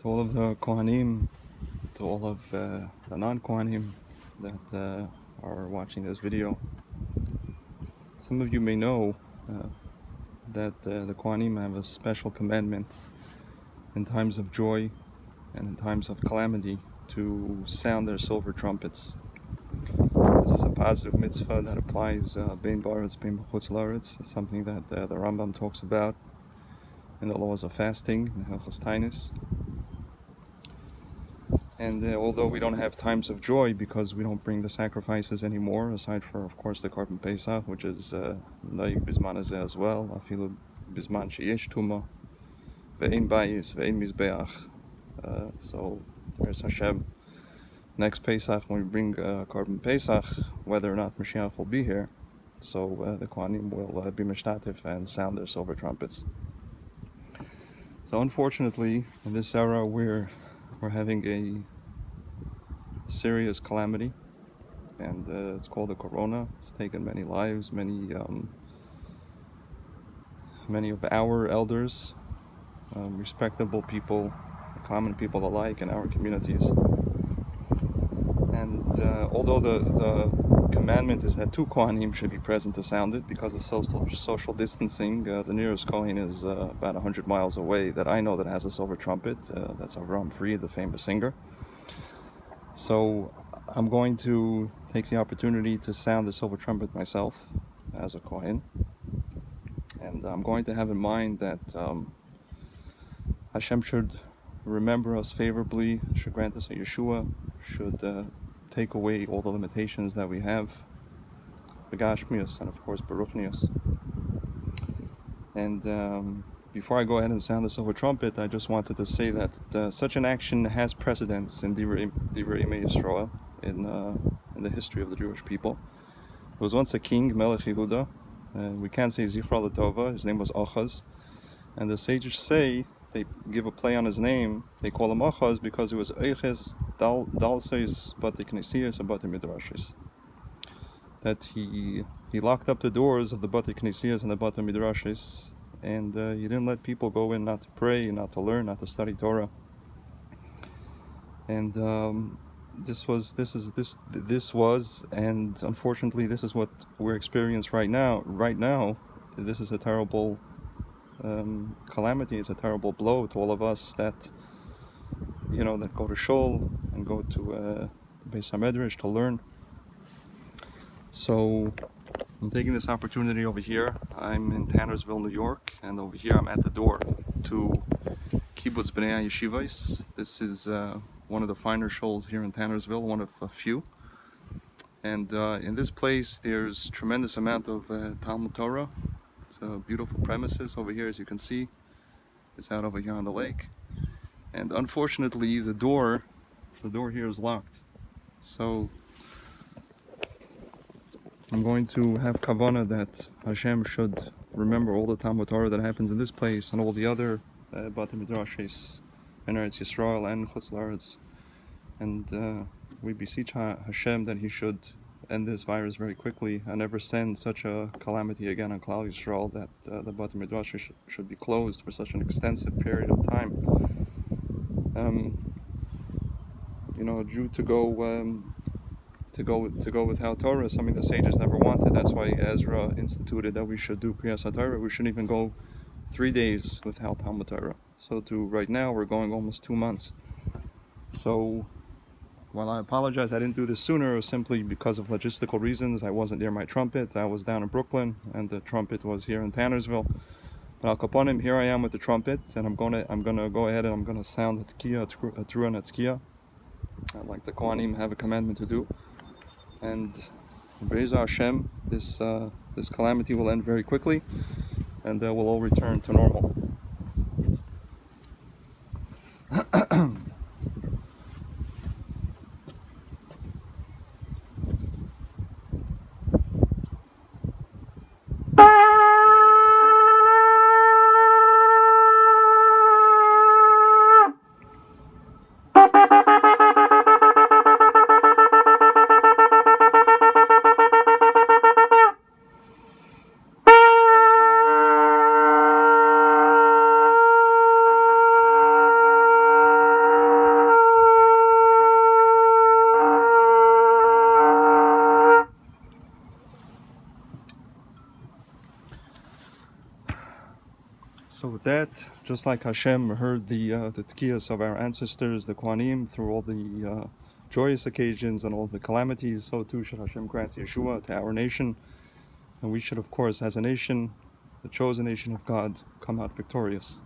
to all of the Kohanim, to all of the non-Kohanim that are watching this video. Some of you may know that the Kohanim have a special commandment in times of joy and in times of calamity to sound their silver trumpets. This is a positive mitzvah that applies bein ba'aretz, bein b'chutz la'aretz. It's something that the Rambam talks about in the laws of fasting, in Hilchos Tainus. And although we don't have times of joy because we don't bring the sacrifices anymore, aside for, of course, the Korban Pesach, which is noig bizman hazeh as well, afilu bizman sheyesh tumah, ve'ein bayis, ve'ein mizbeach. So, there's Hashem. Next Pesach, when we bring Korban Pesach, whether or not Mashiach will be here, so the Kohanim will be mishtatif and sound their silver trumpets. So unfortunately, in this era, we're having a serious calamity, and it's called the Corona. It's taken many lives, many of our elders, respectable people, common people alike in our communities. And although the commandment is that two Kohanim should be present to sound it because of social distancing, the nearest Kohen is about 100 miles away that I know that has a silver trumpet. That's Avram Fried, the famous singer. So I'm going to take the opportunity to sound the silver trumpet myself as a Kohen. And I'm going to have in mind that Hashem should remember us favorably, should grant us a Yeshua, should take away all the limitations that we have, Begashmius, and of course Baruchnius. And before I go ahead and sound the silver trumpet, I just wanted to say that such an action has precedence in Divrei Yisroel, in the history of the Jewish people. There was once a king, Melech Yehuda, we can't say Zichra L'Tova, his name was Achaz, and the sages say, they give a play on his name, they call him Achaz because it was Eiches Dalseis Bate Knesiyos and Bate Midrashis. That he locked up the doors of the Bate Knesiyos and the Bate Midrashis, and he didn't let people go in not to pray, not to learn, not to study Torah. And this was, and unfortunately this is what we're experiencing right now. Right now, this is a terrible calamity. It's a terrible blow to all of us that, that go to shul and go to Beis HaMedrash to learn. So I'm taking this opportunity over here. I'm in Tannersville, New York, and over here I'm at the door to Kibbutz Bnei Yeshivos. This is one of the finer shuls here in Tannersville, one of a few. And in this place there's tremendous amount of Talmud Torah. It's beautiful premises over here, as you can see. It's out over here on the lake. And unfortunately, the door here is locked. So I'm going to have kavanah that Hashem should remember all the Talmud Torah that happens in this place and all the other Bate Midrashis in Eretz Yisrael and Chutz La'aretz. And we beseech Hashem that He should end this virus very quickly and never send such a calamity again on Klal Yisrael, that the Bate Midrash should be closed for such an extensive period of time. A Jew to go without Torah is something the sages never wanted. That's why Ezra instituted that we should do Kriyas HaTorah. We shouldn't even go 3 days without Talmud Torah. So right now we're going almost 2 months. So while I apologize I didn't do this sooner, it was simply because of logistical reasons. I wasn't near my trumpet. I was down in Brooklyn, and the trumpet was here in Tannersville. But Al Kaponim, here I am with the trumpet, and I'm gonna go ahead and I'm gonna sound the Tekiah, a Trua and a Tekiah, like the Kohanim have a commandment to do. And Be'ezras Hashem, this calamity will end very quickly, and we'll all return to normal. So with that, just like Hashem heard the tkiyas of our ancestors, the Kohanim, through all the joyous occasions and all the calamities, so too should Hashem grant Yeshua to our nation. And we should, of course, as a nation, the chosen nation of God, come out victorious.